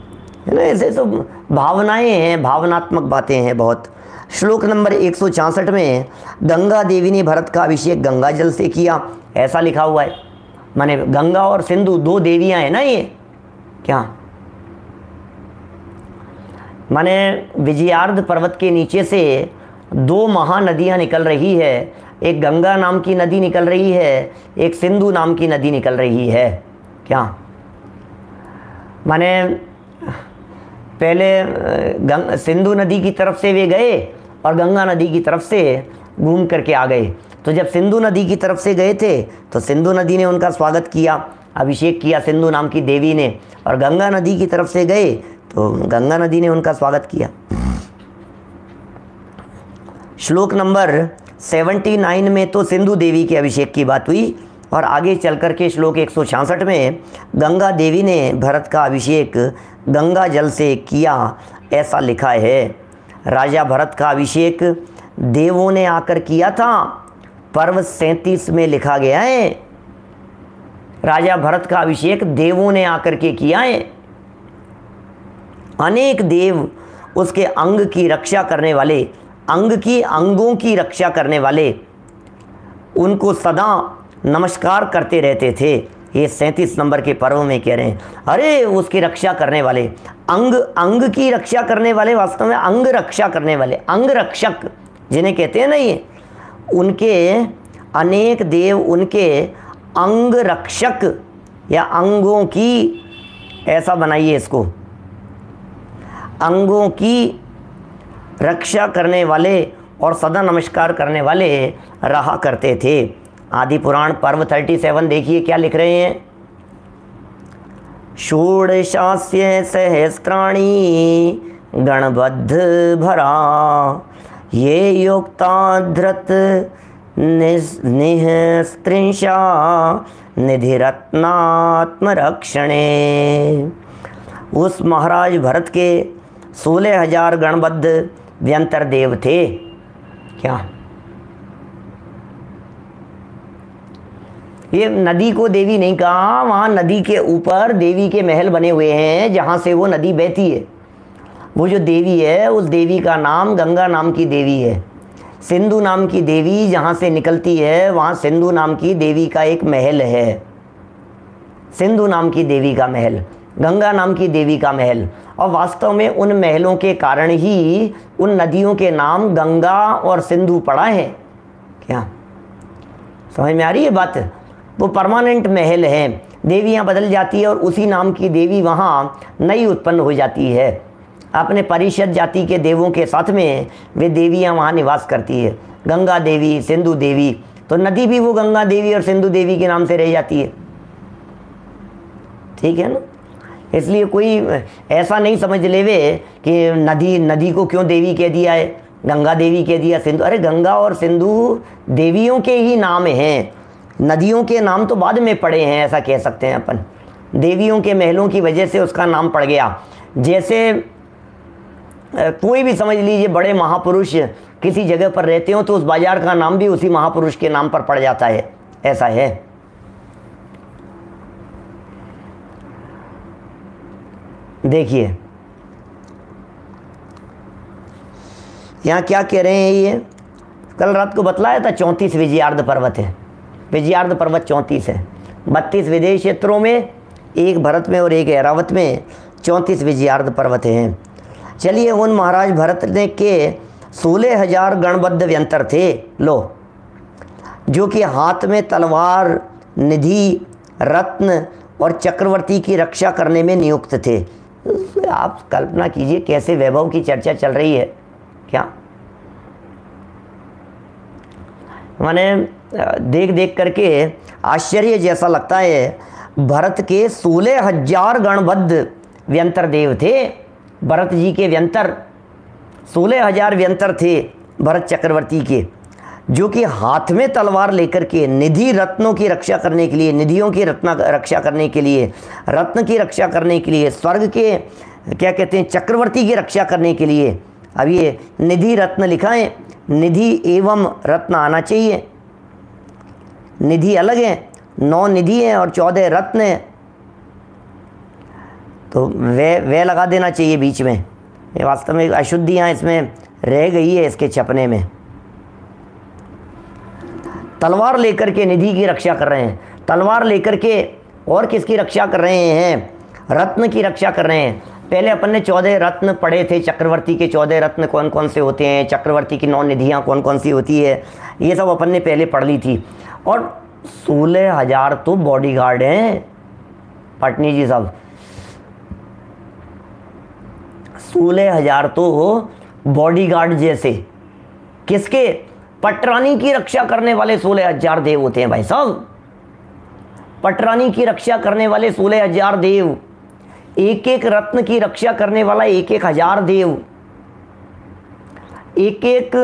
है ना। ऐसे तो भावनाएं हैं, भावनात्मक बातें हैं बहुत। श्लोक नंबर 166 में गंगा देवी ने भरत का अभिषेक गंगा जल से किया, ऐसा लिखा हुआ है। माने गंगा और सिंधु दो देवियां हैं ना, ये क्या माने विजयार्ध पर्वत के नीचे से दो महानदियां निकल रही है। एक गंगा नाम की नदी निकल रही है, एक सिंधु नाम की नदी निकल रही है। क्या माने पहले सिंधु नदी की तरफ से वे गए और गंगा नदी की तरफ से घूम करके आ गए। तो जब सिंधु नदी की तरफ से गए थे तो सिंधु नदी ने उनका स्वागत किया, अभिषेक किया सिंधु नाम की देवी ने, और गंगा नदी की तरफ से गए तो गंगा नदी ने उनका स्वागत किया। श्लोक नंबर 79 में तो सिंधु देवी के अभिषेक की बात हुई, और आगे चल कर के श्लोक 166 में गंगा देवी ने भरत का अभिषेक गंगा जल से किया, ऐसा लिखा है। राजा भरत का अभिषेक देवों ने आकर किया था, पर्व 37 में लिखा गया है। राजा भरत का अभिषेक देवों ने आकर के किया है। अनेक देव उसके अंग की रक्षा करने वाले, अंगों की रक्षा करने वाले, उनको सदा नमस्कार करते रहते थे। ये 37 नंबर के पर्व में कह रहे हैं, अरे उसकी रक्षा करने वाले, अंग की रक्षा करने वाले, वास्तव में अंग रक्षा करने वाले, अंग रक्षक जिन्हें कहते हैं ना, ये उनके अनेक देव उनके अंग रक्षक या अंगों की, ऐसा बनाइए इसको, अंगों की रक्षा करने वाले और सदा नमस्कार करने वाले रहा करते थे। आदि पुराण पर्व 37 देखिए क्या लिख रहे हैं। षोडशास्य सहस्राणि गणबद्ध भरा, ये योक्ता धृत निःस्त्रिंशा निधिरत्नात्मरक्षणे। उस महाराज भरत के 16,000 गणबद्ध व्यंतर देव थे। क्या ये नदी को देवी नहीं कहा, वहाँ नदी के ऊपर देवी के महल बने हुए हैं जहाँ से वो नदी बहती है। वो जो देवी है उस देवी का नाम गंगा नाम की देवी है। सिंधु नाम की देवी जहाँ से निकलती है वहाँ सिंधु नाम की देवी का एक महल है, सिंधु नाम की देवी का महल, गंगा नाम की देवी का महल। और वास्तव में उन महलों के कारण ही उन नदियों के नाम गंगा और सिंधु पड़ा है। क्या समझ में आ रही है बात? वो परमानेंट महल है, देवियाँ बदल जाती है और उसी नाम की देवी वहाँ नई उत्पन्न हो जाती है। अपने परिषद जाति के देवों के साथ में वे देवियाँ वहाँ निवास करती है, गंगा देवी, सिंधु देवी। तो नदी भी वो गंगा देवी और सिंधु देवी के नाम से रह जाती है। ठीक है ना? इसलिए कोई ऐसा नहीं समझ लेवे कि नदी को क्यों देवी कह दिया है, गंगा देवी कह दिया, सिंधु। अरे गंगा और सिंधु देवियों के ही नाम हैं, नदियों के नाम तो बाद में पड़े हैं, ऐसा कह सकते हैं अपन। देवियों के महलों की वजह से उसका नाम पड़ गया। जैसे कोई भी समझ लीजिए बड़े महापुरुष किसी जगह पर रहते हो तो उस बाजार का नाम भी उसी महापुरुष के नाम पर पड़ जाता है, ऐसा है। देखिए यहाँ क्या कह रहे हैं, ये कल रात को बतलाया था 34 विजयार्ध पर्वत है। विजयार्ध पर्वत 34 है, 32 विदेश क्षेत्रों में, एक भरत में और एक ऐरावत में 34 विजयार्ध पर्वत हैं। चलिए, उन महाराज भरत ने के 16,000 गणबद्ध व्यंतर थे, लो, जो कि हाथ में तलवार, निधि, रत्न और चक्रवर्ती की रक्षा करने में नियुक्त थे। आप कल्पना कीजिए कैसे वैभव की चर्चा चल रही है। क्या माने देख देख करके आश्चर्य जैसा लगता है। भरत के 16,000 गणबद्ध व्यंतर देव थे। भरत जी के व्यंतर 16,000 व्यंतर थे भरत चक्रवर्ती के, जो कि हाथ में तलवार लेकर के निधि रत्नों की रक्षा करने के लिए, निधियों की रक्षा करने के लिए, रत्न की रक्षा करने के लिए, स्वर्ग के क्या कहते हैं चक्रवर्ती की रक्षा करने के लिए। अब ये निधि रत्न लिखा है, निधि एवं रत्न आना चाहिए। निधि अलग है, 9 निधि हैं और 14 रत्न हैं, तो वे लगा देना चाहिए बीच में। ये वास्तव में अशुद्धियाँ इसमें रह गई है इसके छपने में। तलवार लेकर के निधि की रक्षा कर रहे हैं, तलवार लेकर के और किसकी रक्षा कर रहे हैं? रत्न की रक्षा कर रहे हैं। पहले अपन ने 14 रत्न पढ़े थे, चक्रवर्ती के 14 रत्न कौन कौन से होते हैं, चक्रवर्ती की 9 निधियाँ कौन कौन सी होती है, ये सब अपन ने पहले पढ़ ली थी। और 16,000 तो बॉडीगार्ड हैं पटनी जी साहब, 16,000 तो बॉडीगार्ड जैसे, किसके? पटरानी की रक्षा करने वाले 16,000 देव होते हैं भाई साहब। पटरानी की रक्षा करने वाले 16,000 देव, एक एक रत्न की रक्षा करने वाला 1,000 देव, एक एक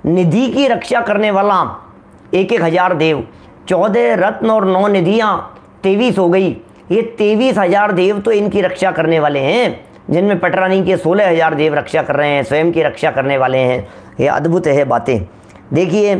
निधि की रक्षा करने वाला 1,000 देव। 14 रत्न और 9 निधियाँ 23 हो गई। ये 23,000 देव तो इनकी रक्षा करने वाले हैं, जिनमें पटरानी के 16,000 देव रक्षा कर रहे हैं, स्वयं की रक्षा करने वाले हैं। ये अद्भुत है बातें। देखिए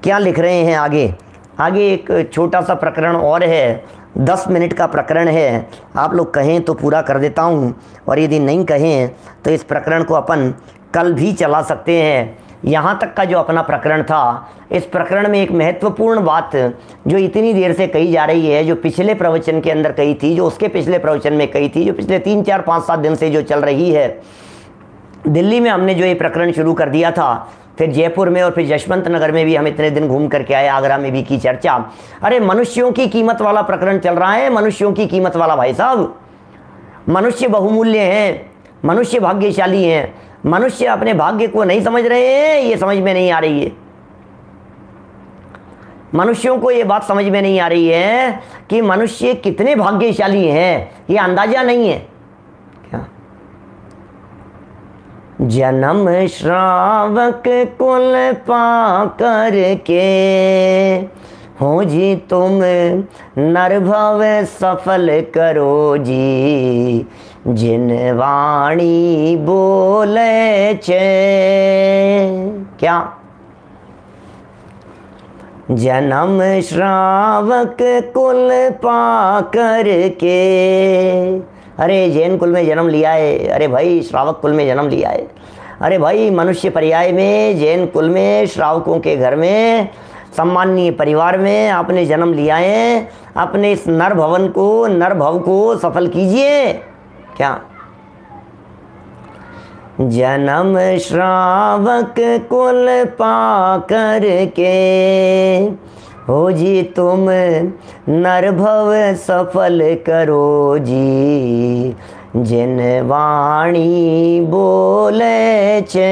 क्या लिख रहे हैं आगे। आगे एक छोटा सा प्रकरण और है, 10 मिनट का प्रकरण है, आप लोग कहें तो पूरा कर देता हूँ, और यदि नहीं कहें तो इस प्रकरण को अपन कल भी चला सकते हैं। यहाँ तक का जो अपना प्रकरण था, इस प्रकरण में एक महत्वपूर्ण बात जो इतनी देर से कही जा रही है, जो पिछले प्रवचन के अंदर कही थी, जो उसके पिछले प्रवचन में कही थी, जो पिछले 3, 4, 5, 7 दिन से जो चल रही है। दिल्ली में हमने जो ये प्रकरण शुरू कर दिया था, फिर जयपुर में और फिर यशवंत नगर में भी हम इतने दिन घूम करके आए, आगरा में भी की चर्चा। अरे मनुष्यों की कीमत वाला प्रकरण चल रहा है, मनुष्यों की कीमत वाला भाई साहब। मनुष्य बहुमूल्य हैं, मनुष्य भाग्यशाली हैं, मनुष्य अपने भाग्य को नहीं समझ रहे हैं, ये समझ में नहीं आ रही है। मनुष्यों को ये बात समझ में नहीं आ रही है कि मनुष्य कितने भाग्यशाली हैं, ये अंदाजा नहीं है क्या। जन्म श्रावक कुल पाकर के, हो जी तुम नरभव सफल करो जी, जिन वाणी बोले छे। क्या? जन्म श्रावक कुल पाकर के, अरे जैन कुल में जन्म लिया है, अरे भाई श्रावक कुल में जन्म लिया है, अरे भाई मनुष्य पर्याय में जैन कुल में श्रावकों के घर में सम्माननीय परिवार में आपने जन्म लिया है। अपने इस नर भव को सफल कीजिए। क्या? जन्म श्रावक कुल पाकर के, हो जी तुम नरभव सफल करो जी, जिन वाणी बोले छे।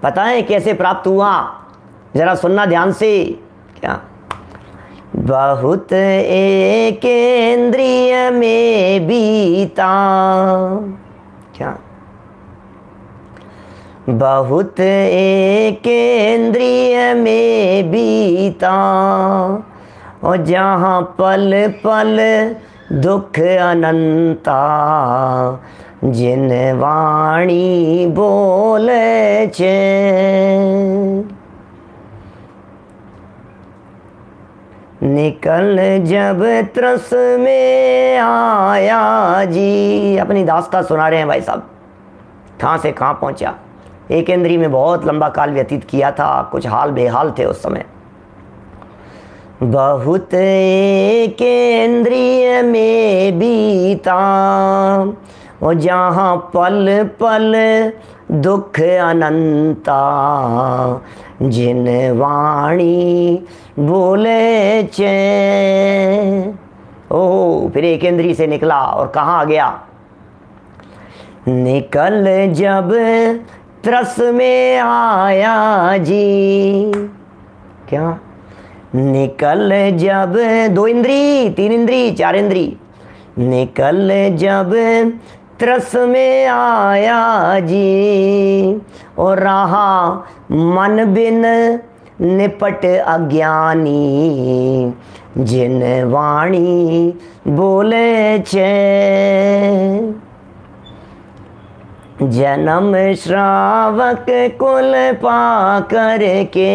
पता है कैसे प्राप्त हुआ? जरा सुनना ध्यान से। क्या? बहुत एक इंद्रिय में बीता। क्या? बहुत एक इंद्रिय में बीता, और जहाँ पल पल दुख अनंता, जिन वाणी बोले छे। निकल जब त्रस में आया जी, अपनी दास्तां सुना रहे हैं भाई साहब, कहाँ से कहाँ पहुँचा। एक इंद्रिय में बहुत लंबा काल व्यतीत किया था, कुछ हाल बेहाल थे उस समय। बहुत एक इंद्रिय में बीता, और जहाँ पल पल दुख अनंता, जिन वाणी बोले चे। ओह, फिर एक इंद्रिय से निकला और कहाँ आ गया? निकल जब त्रस में आया जी। क्या? निकल जब 2 इंद्री, 3 इंद्री, 4 इंद्री, निकल जब त्रस में आया जी, और रहा मन बिन निपट अज्ञानी, जिन वाणी बोले छे। जन्म श्रावक कुल पाकर के,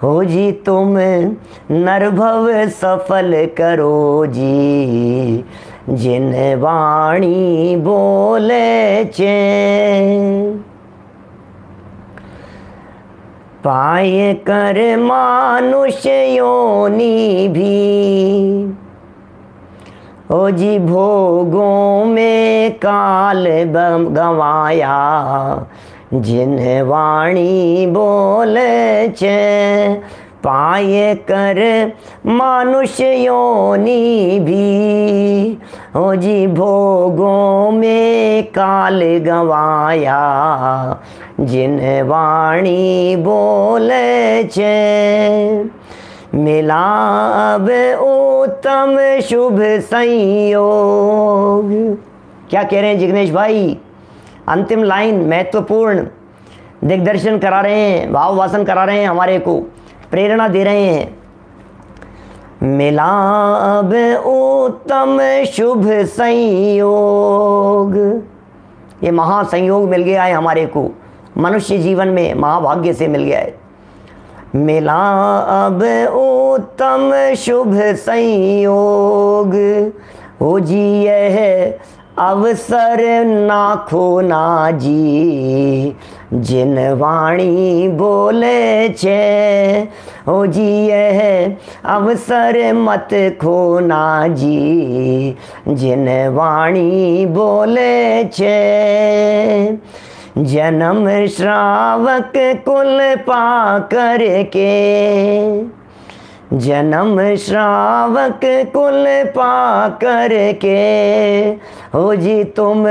हो जी तुम नरभव सफल करो जी, जिन वाणी बोले छे। पाए कर मानुष्य योनि भी, ओ जी भोगों में काल गंवाया, जिन वाणी बोले छे। पाए कर मानुष्य योनि भी, ओ जी भोगों में काल गंवाया, जिन वाणी बोले छे। मिला अब उत्तम शुभ संयोग। क्या कह रहे हैं जिग्नेश भाई? अंतिम लाइन महत्वपूर्ण, दिग्दर्शन करा रहे हैं, भाव वासन करा रहे हैं, हमारे को प्रेरणा दे रहे हैं। मिला अब उत्तम शुभ संयोग, ये महासंयोग मिल गया है हमारे को, मनुष्य जीवन में महाभाग्य से मिल गया है। मिला अब उत्तम शुभ संयोग, हो जी यह अवसर ना खोना जी, जिन वाणी बोले छे, हो जी यह अवसर मत खोना जी, जिन वाणी बोले छे। जन्म श्रावक कुल पा करके, जन्म श्रावक कुल पा करके, हो जी तुम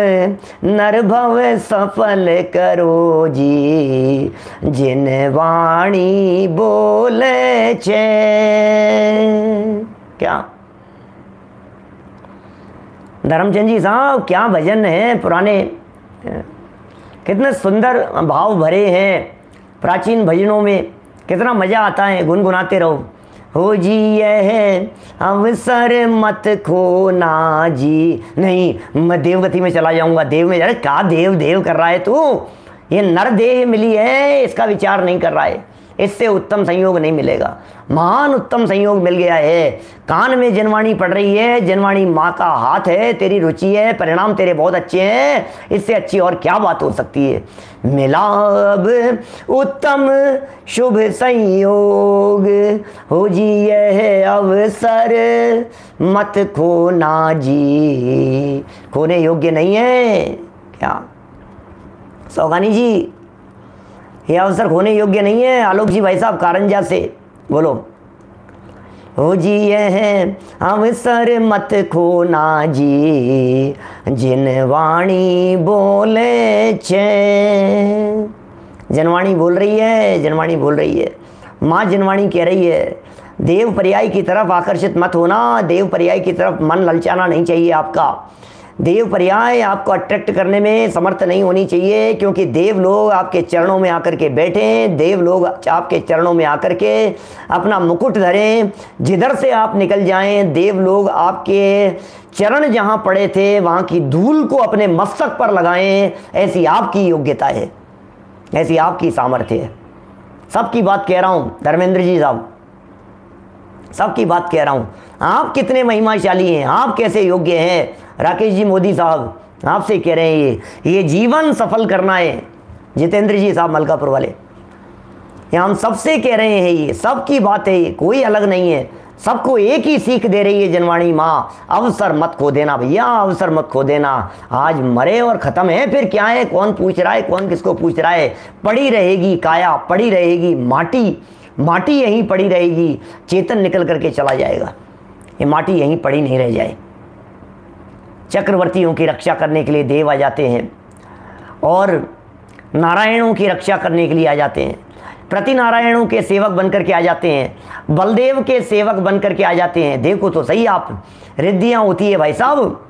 नरभव सफल करो जी, जिन वाणी बोले छे। क्या धर्मचंद जी साहब, क्या भजन है पुराने, कितने सुंदर भाव भरे हैं प्राचीन भजनों में, कितना मज़ा आता है, गुनगुनाते रहो। हो जी यह अवसर मत खोना जी, नहीं मैं देवगति में चला जाऊंगा, देव में, अरे क्या देव देव कर रहा है तू, ये नर देह मिली है, इसका विचार नहीं कर रहा है, इससे उत्तम संयोग नहीं मिलेगा। महान उत्तम संयोग मिल गया है, कान में जनवाणी पड़ रही है, जनवाणी माँ का हाथ है, तेरी रुचि है, परिणाम तेरे बहुत अच्छे हैं, इससे अच्छी और क्या बात हो सकती है। मिला अब उत्तम शुभ संयोग, हो जी यह अवसर मत खोना जी, खोने योग्य नहीं है। क्या सौगानी जी, ये अवसर खोने योग्य नहीं है। आलोक जी भाई साहब कारंजा से बोलो, हो जी यह अवसर मत खोना जी, जिन वाणी बोले छे। जनवाणी बोल रही है, जनवाणी बोल रही है, माँ जनवाणी कह रही है, देव पर्याय की तरफ आकर्षित मत होना, देव पर्याय की तरफ मन ललचाना नहीं चाहिए आपका। देव पर्याय आपको अट्रैक्ट करने में समर्थ नहीं होनी चाहिए, क्योंकि देव लोग आपके चरणों में आकर के बैठें, देव लोग आपके चरणों में आकर के अपना मुकुट धरें, जिधर से आप निकल जाएं, देव लोग आपके चरण जहां पड़े थे वहां की धूल को अपने मस्तक पर लगाएं, ऐसी आपकी योग्यता है, ऐसी आपकी सामर्थ्य है। सबकी बात कह रहा हूं धर्मेंद्र जी साहब, सबकी बात कह रहा हूं, आप कितने महिमाशाली हैं, आप कैसे योग्य हैं। राकेश जी मोदी साहब आपसे कह रहे हैं, ये जीवन सफल करना है। जितेंद्र जी साहब मलकापुर वाले, ये हम सबसे कह रहे हैं, ये सबकी बात है, ये कोई अलग नहीं है, सबको एक ही सीख दे रही है जनवाणी माँ, अवसर मत खो देना भैया, अवसर मत खो देना। आज मरे और ख़त्म है, फिर क्या है, कौन पूछ रहा है, कौन किसको पूछ रहा है। पड़ी रहेगी काया, पड़ी रहेगी माटी, माटी यहीं पड़ी रहेगी, चेतन निकल करके चला जाएगा, ये माटी यहीं पड़ी नहीं रह जाए। चक्रवर्तियों की रक्षा करने के लिए देव आ जाते हैं, और नारायणों की रक्षा करने के लिए आ जाते हैं, प्रति नारायणों के सेवक बनकर के आ जाते हैं, बलदेव के सेवक बनकर के आ जाते हैं। देखो तो सही आप, रिद्धियाँ होती है भाई साहब,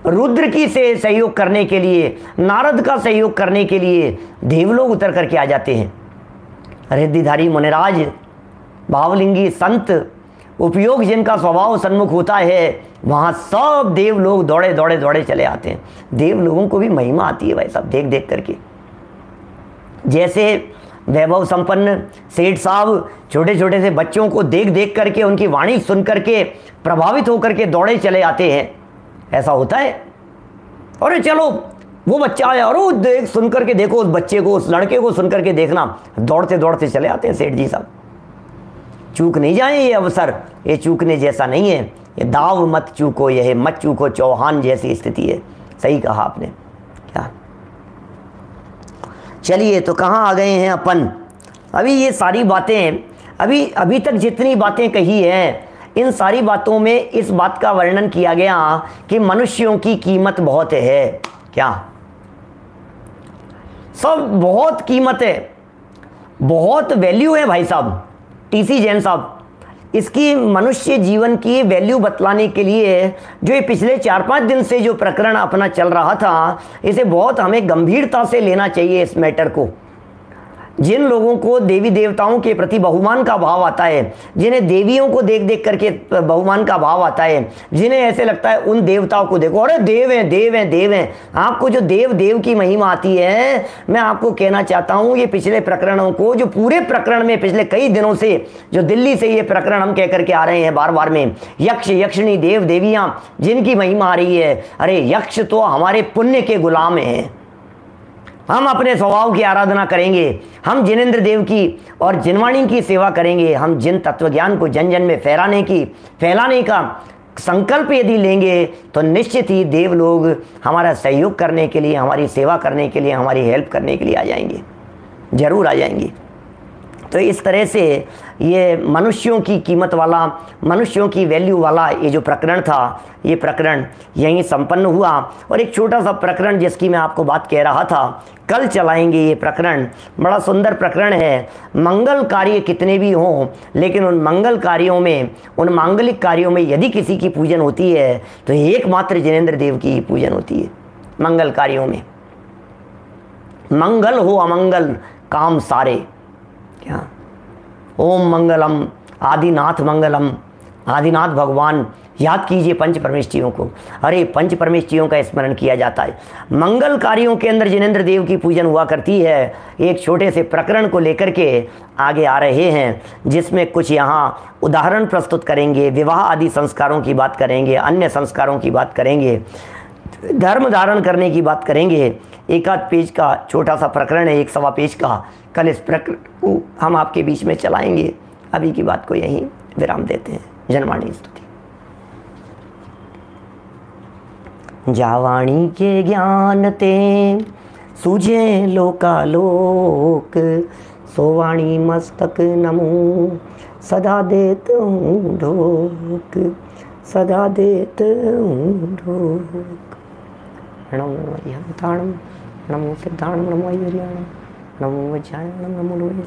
रुद्र की से सहयोग करने के लिए, नारद का सहयोग करने के लिए देवलोग उतर करके आ जाते हैं। रिद्धिधारी मुनिराज, भावलिंगी संत, उपयोग जिनका स्वभाव सन्मुख होता है, वहाँ सब देव लोग दौड़े दौड़े दौड़े चले आते हैं। देव लोगों को भी महिमा आती है भाई साहब, देख देख करके। जैसे वैभव संपन्न सेठ साहब छोटे छोटे से बच्चों को देख देख करके, उनकी वाणी सुन करके प्रभावित होकर के दौड़े चले आते हैं, ऐसा होता है। अरे चलो वो बच्चा आया, और वो देख सुन करके देखो उस बच्चे को, उस लड़के को सुन करके देखना, दौड़ते दौड़ते चले आते हैं सेठ जी साहब। चूक नहीं जाए ये अवसर, ये चूकने जैसा नहीं है, ये दाव मत चूको, यह मत चूको चौहान जैसी स्थिति है। सही कहा आपने। क्या चलिए, तो कहाँ आ गए हैं अपन। अभी ये सारी बातें, अभी तक जितनी बातें कही हैं, इन सारी बातों में इस बात का वर्णन किया गया कि मनुष्यों की कीमत बहुत है। क्या सब बहुत कीमत है, बहुत वैल्यू है भाई साहब। टीसी जैन साहब, इसकी मनुष्य जीवन की वैल्यू बतलाने के लिए जो ये पिछले 4-5 दिन से जो प्रकरण अपना चल रहा था, इसे बहुत हमें गंभीरता से लेना चाहिए इस मैटर को। जिन लोगों को देवी देवताओं के प्रति बहुमान का भाव आता है, जिन्हें देवियों को देख देख करके बहुमान का भाव आता है, जिन्हें ऐसे लगता है उन देवताओं को देखो, अरे देव हैं देव हैं देव हैं, आपको जो देव देव की महिमा आती है, मैं आपको कहना चाहता हूँ ये पिछले प्रकरणों को, जो पूरे प्रकरण में पिछले कई दिनों से जो दिल्ली से ये प्रकरण हम कह करके आ रहे हैं बार बार में, यक्ष यक्षिणी देव देवियाँ जिनकी महिमा आ रही है, अरे यक्ष तो हमारे पुण्य के गुलाम हैं। हम अपने स्वभाव की आराधना करेंगे, हम जिनेंद्र देव की और जिनवाणी की सेवा करेंगे, हम जिन तत्वज्ञान को जन जन में फैलाने का संकल्प यदि लेंगे तो निश्चित ही देव लोग हमारा सहयोग करने के लिए, हमारी सेवा करने के लिए, हमारी हेल्प करने के लिए आ जाएंगे, जरूर आ जाएंगे। तो इस तरह से ये मनुष्यों की कीमत वाला, मनुष्यों की वैल्यू वाला ये जो प्रकरण था, ये प्रकरण यहीं संपन्न हुआ। और एक छोटा सा प्रकरण जिसकी मैं आपको बात कह रहा था, कल चलाएंगे। ये प्रकरण बड़ा सुंदर प्रकरण है। मंगल कार्य कितने भी हों, लेकिन उन मंगल कार्यों में, उन मांगलिक कार्यों में यदि किसी की पूजन होती है तो एकमात्र जिनेंद्र देव की पूजन होती है। मंगल कार्यों में मंगल हो अमंगल काम सारे, क्या ओम मंगलम आदिनाथ मंगलम, आदिनाथ भगवान, याद कीजिए पंच परमेष्ठियों को। अरे पंच परमेष्ठियों का स्मरण किया जाता है। मंगल कार्यों के अंदर जिनेंद्र देव की पूजन हुआ करती है। एक छोटे से प्रकरण को लेकर के आगे आ रहे हैं, जिसमें कुछ यहाँ उदाहरण प्रस्तुत करेंगे, विवाह आदि संस्कारों की बात करेंगे, अन्य संस्कारों की बात करेंगे, धर्म धारण करने की बात करेंगे। एक आध पेज का छोटा सा प्रकरण है, 1 सवा पेज का। कल इस प्रकरण को हम आपके बीच में चलाएंगे। अभी की बात को यहीं विराम देते हैं। जनवाणी स्तुति। जावाणी के ज्ञान ते सूझे लोकालोक, सोवाणी मस्तक नमो सदा देत हूँ ढोक, सदा देत हूँ ढोक। नमो यंताणम, नमो सिद्धाणम, नमो आयुर्याणम, नमो वज्रायणम, नमो लोहे